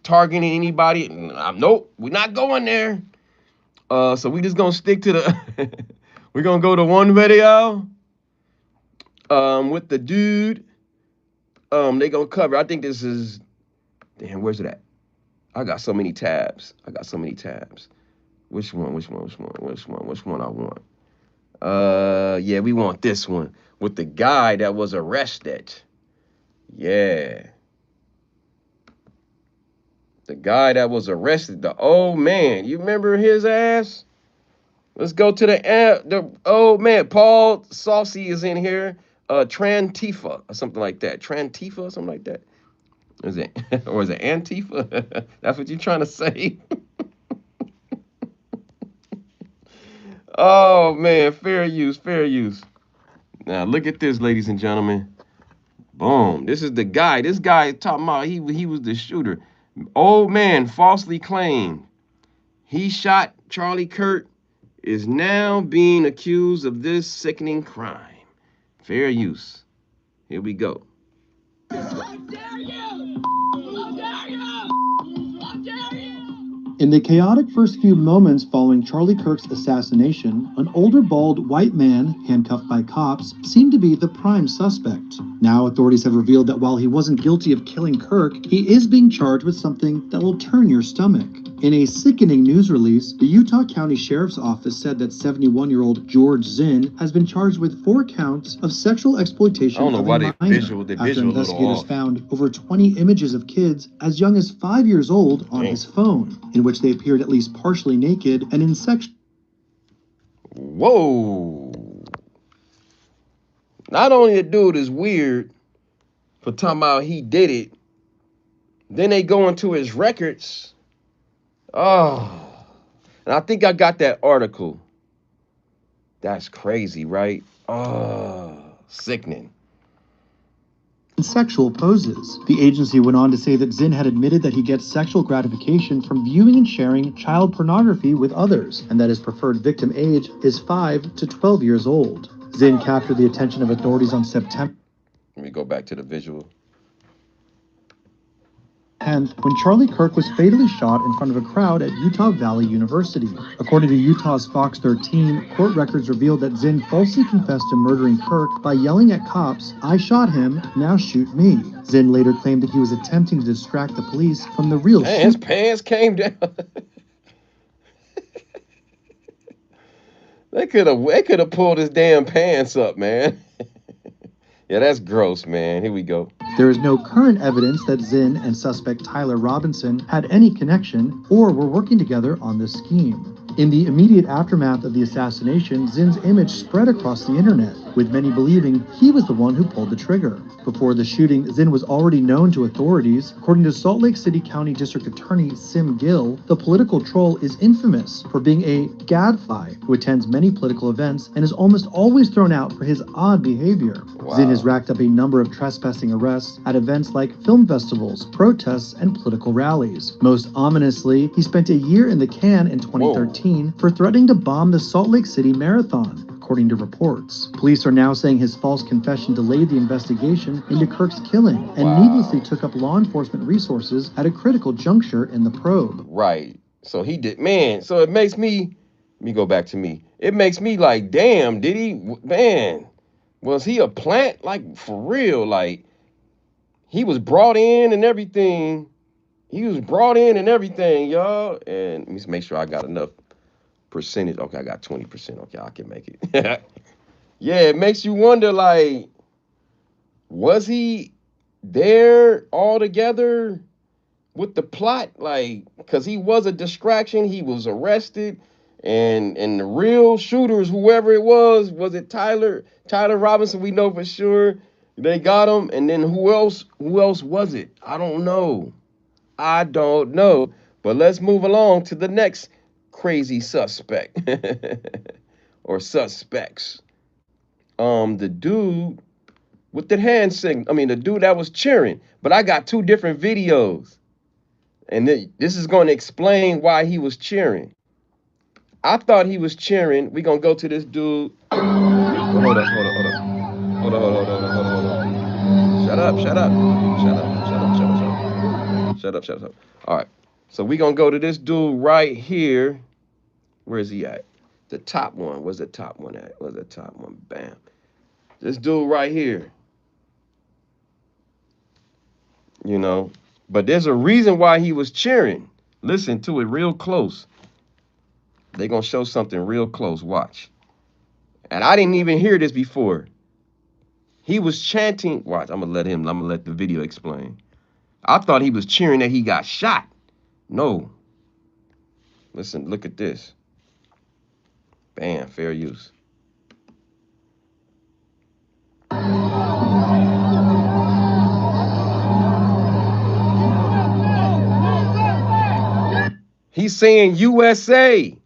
targeting anybody. Nope, we're not going there. So we just gonna stick to the, we're gonna go to one video with the dude. They gonna cover, I think this is, damn, where's it at? I got so many tabs. Which one I want? Yeah, we want this one with the guy that was arrested. Yeah. The guy that was arrested, the old man. You remember his ass? Let's go to the old man. Paul Saucy is in here. Trantifa or something like that. Trantifa or something like that. Is it or is it Antifa? That's what you're trying to say. Oh man, fair use. Now look at this, ladies and gentlemen. Boom. This is the guy. This guy talking about he was the shooter. Old man falsely claimed he shot Charlie Kirk, is now being accused of this sickening crime. Fair use. Here we go. How dare you! How dare you! How dare you! In the chaotic first few moments following Charlie Kirk's assassination, an older bald white man, handcuffed by cops, seemed to be the prime suspect. Now authorities have revealed that while he wasn't guilty of killing Kirk, he is being charged with something that will turn your stomach. In a sickening news release, the Utah County Sheriff's Office said that 71-year-old George Zinn has been charged with 4 counts of sexual exploitation of a minor after investigators found over 20 images of kids as young as 5 years old on his phone, in which they appeared at least partially naked and in sex. Whoa. Not only the dude is weird for talking about he did it, then they go into his records. Oh, and I think I got that article. That's crazy, right? Oh, sickening. Sexual poses. The agency went on to say that Zinn had admitted that he gets sexual gratification from viewing and sharing child pornography with others, and that his preferred victim age is 5 to 12 years old. Zinn captured the attention of authorities on September. Let me go back to the visual. 10th, when Charlie Kirk was fatally shot in front of a crowd at Utah Valley University. According to Utah's Fox 13, court records revealed that Zinn falsely confessed to murdering Kirk by yelling at cops, "I shot him, now shoot me." Zinn later claimed that he was attempting to distract the police from the real shooter. His pants came down. They could have pulled his damn pants up, man. Yeah, that's gross, man. Here we go. There is no current evidence that Zinn and suspect Tyler Robinson had any connection or were working together on this scheme. In the immediate aftermath of the assassination, Zinn's image spread across the internet, with many believing he was the one who pulled the trigger. Before the shooting, Zinn was already known to authorities. According to Salt Lake City County District Attorney Sim Gill, the political troll is infamous for being a gadfly who attends many political events and is almost always thrown out for his odd behavior. Wow. Zinn has racked up a number of trespassing arrests at events like film festivals, protests, and political rallies. Most ominously, he spent a year in the can in 2013 for threatening to bomb the Salt Lake City Marathon, according to reports. Police are now saying his false confession delayed the investigation into Kirk's killing and needlessly took up law enforcement resources at a critical juncture in the probe. Right. So he did, man. So it makes me, let me go back to me. It makes me like, damn, did he, man, was he a plant? Like, for real, like, he was brought in and everything. He was brought in and everything, y'all. And let me make sure I got enough percentage. Okay, I got 20%. Okay, I can make it. Yeah, it makes you wonder, like, was he there all together with the plot? Like, because he was a distraction. He was arrested. And the real shooters, whoever it was it Tyler Robinson? We know for sure. They got him. And then who else was it? I don't know. But let's move along to the next crazy suspect or suspects. The dude with the hand signal. I mean, the dude that was cheering. But I got two different videos. And this is going to explain why he was cheering. I thought he was cheering. We're going to go to this dude. Hold up. Shut up. All right. So we're going to go to this dude right here. Where is he at? The top one. Where's the top one at? Where's the top one? Bam. This dude right here. You know. But there's a reason why he was cheering. Listen to it real close. They're going to show something real close. Watch. And I didn't even hear this before. He was chanting. Watch. I'm going to let the video explain. I thought he was cheering that he got shot. No. Listen, look at this. Bam, fair use. He's saying USA.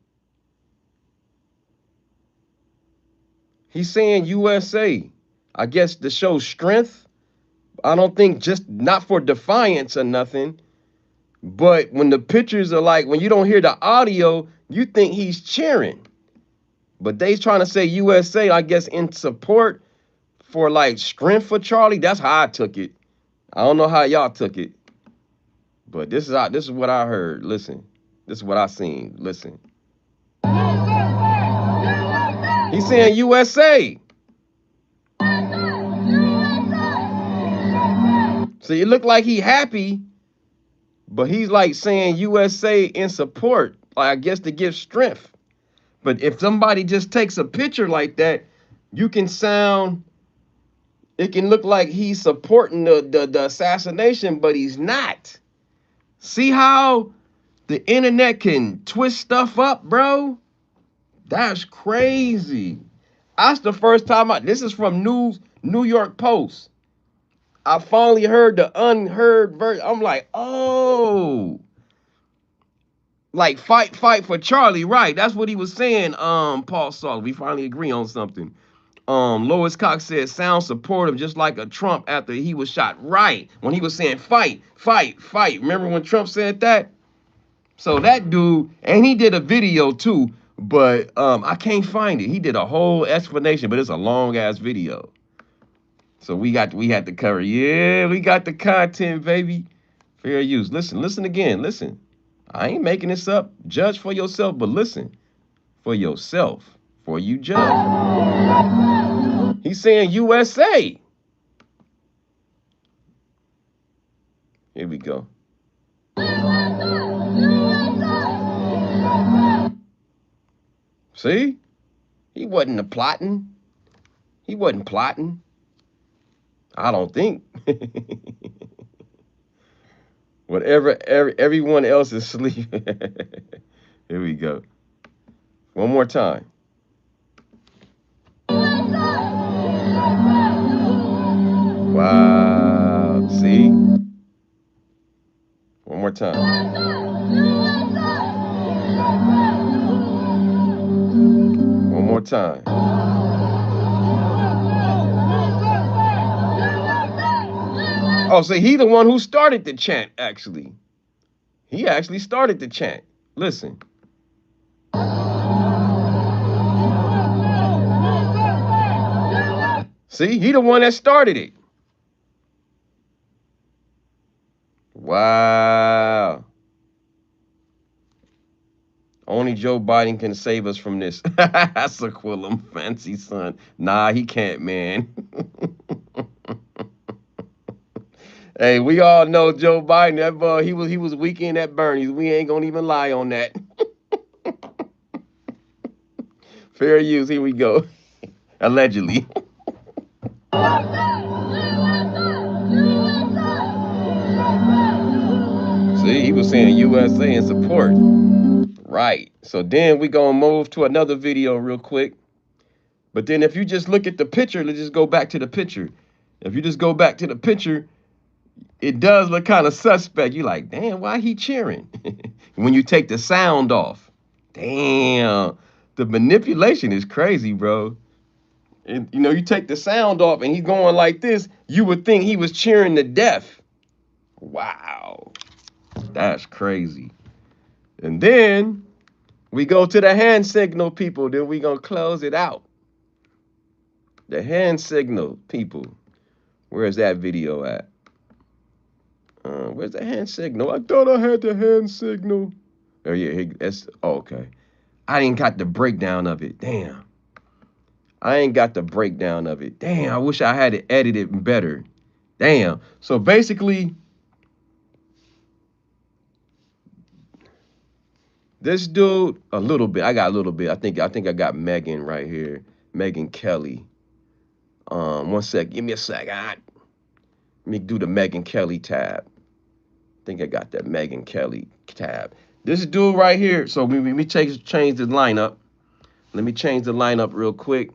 He's saying USA. I guess to show strength. I don't think just not for defiance or nothing. But when the pictures are like, when you don't hear the audio, you think he's cheering. But they's trying to say USA, I guess, in support for like strength for Charlie. That's how I took it. I don't know how y'all took it. But this is what I heard. Listen. This is what I seen. Listen. He's saying USA. See, it looked like he happy, but he's like saying USA in support. Like, I guess to give strength. But if somebody just takes a picture like that, you can sound, it can look like he's supporting the assassination, but he's not. See how the internet can twist stuff up, bro? That's crazy. That's the first time this is from news. New York Post. I finally heard the unheard version. I'm like, oh, like fight for Charlie, right? That's what he was saying. Paul Saul, we finally agree on something. Lois Cox said sounds supportive, just like a Trump after he was shot. Right, when he was saying fight. Remember when Trump said that? So that dude, and he did a video too, but I can't find it. He did a whole explanation, but it's a long ass video. So we had to cover. Yeah, we got the content, baby. Fair use. Listen again. Listen. I ain't making this up. Judge for yourself, but listen for yourself. For you judge. He's saying USA. Here we go. See? He wasn't plotting. He wasn't plotting. I don't think. Whatever everyone else is sleeping. Here we go. One more time. Wow. See? One more time. One more time. Oh, so he the one who started the chant, actually. He actually started the chant. Listen. See, he the one that started it. Wow. Only Joe Biden can save us from this. That's a Quillum fancy son. Nah, he can't, man. Hey, we all know Joe Biden. That boy, he was weekend at Bernie's. We ain't gonna even lie on that. Fair use. Here we go. Allegedly. See, he was saying USA in support. Right. So then we gonna move to another video real quick. But then if you just look at the picture, let's just go back to the picture. If you just go back to the picture, it does look kind of suspect. You're like, damn, why he cheering? When you take the sound off. Damn. The manipulation is crazy, bro. And, you know, you take the sound off and he's going like this, you would think he was cheering to death. Wow. That's crazy. And then we go to the hand signal, people. Then we gonna close it out. The hand signal, people. Where's that video at? Where's the hand signal? I thought I had the hand signal. Oh yeah, okay. I ain't got the breakdown of it. Damn. I ain't got the breakdown of it. Damn, I wish I had it edited better. Damn. So basically, this dude, a little bit. I got a little bit. I think I got Megan right here. Megan Kelly. 1 sec. Give me a sec. Let me do the Megan Kelly tab. I think I got that Megan Kelly tab. This dude right here. So we change the lineup. Let me change the lineup real quick.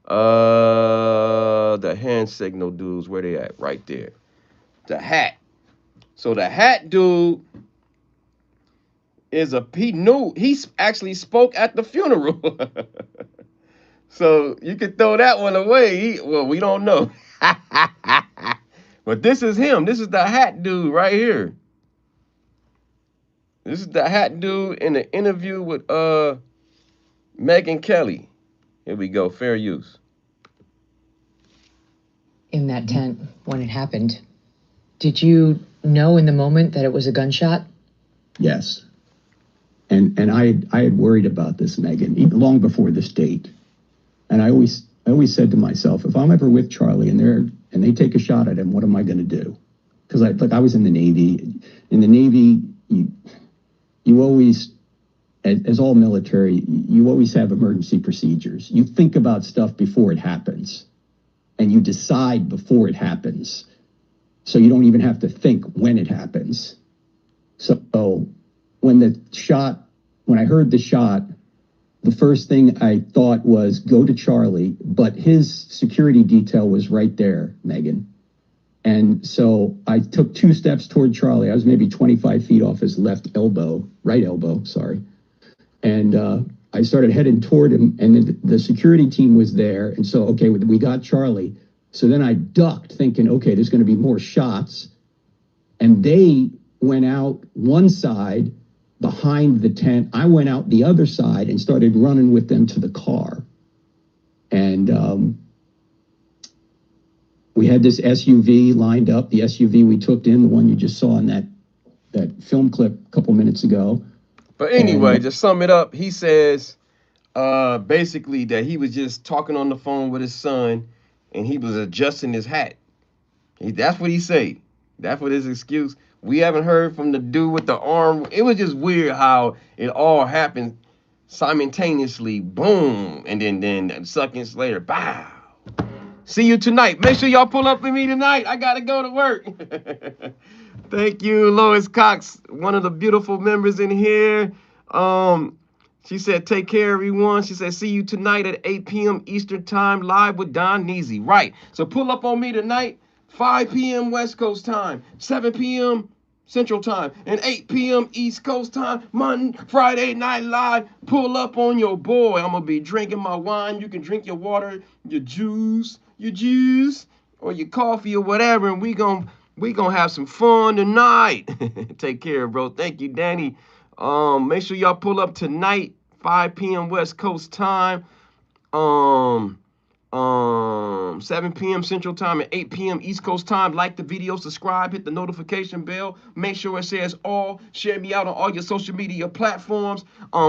The hand signal dudes, where they at? Right there. The hat. So the hat dude is he actually spoke at the funeral. So you could throw that one away. We don't know. But this is him. This is the hat dude right here. This is the hat dude in the interview with Megan Kelly. Here we go. Fair use. In that tent when it happened, did you know in the moment that it was a gunshot? Yes. And I had worried about this, Megan, even long before this date. And I always said to myself, if I'm ever with Charlie and they take a shot at him, what am I going to do? Because I was in the Navy. In the Navy, you always, as all military, you always have emergency procedures. You think about stuff before it happens, and you decide before it happens. So you don't even have to think when it happens. So when I heard the shot, the first thing I thought was go to Charlie, but his security detail was right there, Megan. And so I took 2 steps toward Charlie. I was maybe 25 feet off his right elbow, sorry. And I started heading toward him, and then the security team was there. And so, okay, we got Charlie. So then I ducked thinking, okay, there's going to be more shots. And they went out one side behind the tent. I went out the other side and started running with them to the car. And we had this SUV lined up, the SUV we took in, the one you just saw in that film clip a couple minutes ago. But anyway, to sum it up, he says basically that he was just talking on the phone with his son and he was adjusting his hat. That's what he said. That's what his excuse. We haven't heard from the dude with the arm. It was just weird how it all happened simultaneously. Boom. And then seconds later, bow. See you tonight. Make sure y'all pull up with me tonight. I got to go to work. Thank you, Lois Cox, one of the beautiful members in here. She said, take care, everyone. She said, see you tonight at 8 p.m. Eastern Time, live with Don Neasy. Right. So pull up on me tonight, 5 p.m. West Coast time, 7 p.m. Central Time, and 8 p.m. East Coast Time, Friday Night Live. Pull up on your boy. I'm going to be drinking my wine. You can drink your water, your juice, or your coffee or whatever, and we gonna have some fun tonight. Take care, bro. Thank you, Danny. Make sure y'all pull up tonight, 5 p.m. West Coast time, 7 p.m. Central Time and 8 p.m. East Coast Time. Like the video, subscribe, hit the notification bell. Make sure it says all. Share me out on all your social media platforms.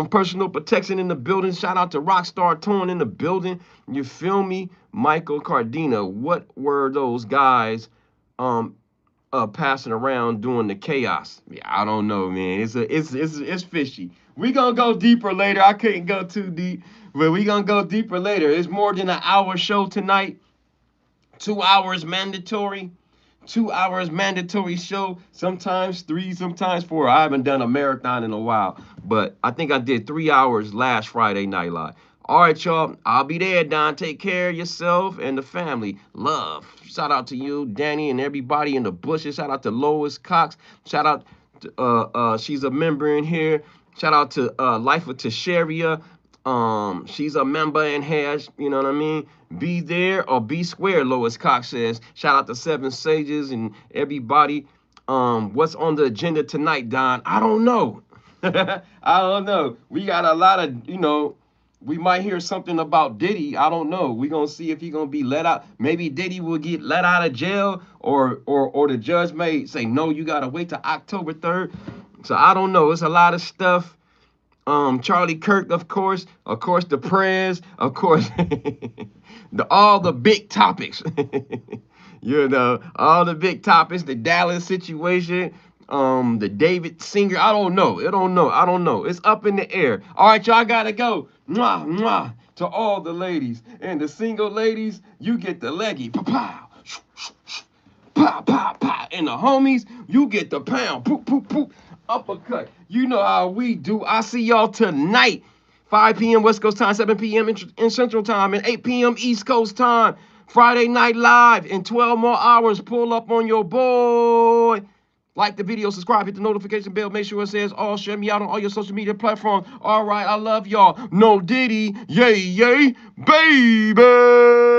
Personal protection in the building. Shout out to Rockstar Tone in the building. You feel me? Michael Cardina. What were those guys passing around doing the chaos? Yeah, I don't know, man. It's fishy. We gonna go deeper later. I couldn't go too deep, but we gonna go deeper later. It's more than an hour show tonight. 2 hours mandatory. 2 hours mandatory show. Sometimes 3, sometimes 4. I haven't done a marathon in a while, but I think I did 3 hours last Friday Night Live. All right, y'all. I'll be there, Don. Take care of yourself and the family. Love. Shout out to you, Danny, and everybody in the bushes. Shout out to Lois Cox. Shout out to, she's a member in here. Shout out to Life of Tasharia. She's a member in here. You know what I mean? Be there or be square, Lois Cox says. Shout out to Seven Sages and everybody. What's on the agenda tonight, Don? I don't know. I don't know. We got a lot of, we might hear something about Diddy. I don't know. We're going to see if he's going to be let out. Maybe Diddy will get let out of jail or the judge may say, no, you got to wait till October 3rd. So I don't know. It's a lot of stuff. Charlie Kirk, of course, the Prez, of course, all the big topics, all the big topics, the Dallas situation, the David Singer. I don't know. It's up in the air. All right, y'all gotta go. Mwah, mwah. To all the ladies and the single ladies, you get the leggy. Pow, pow, pow, pow. And the homies, you get the pound. Poop, poop, poop. Uppercut. You know how we do. I see y'all tonight. 5 p.m. West Coast time, 7 p.m. in Central Time, and 8 p.m. East Coast time. Friday Night Live in 12 more hours. Pull up on your boy. Like the video, subscribe, hit the notification bell. Make sure it says all. Share me out on all your social media platforms. All right, I love y'all. No Diddy. Yay, yay, baby.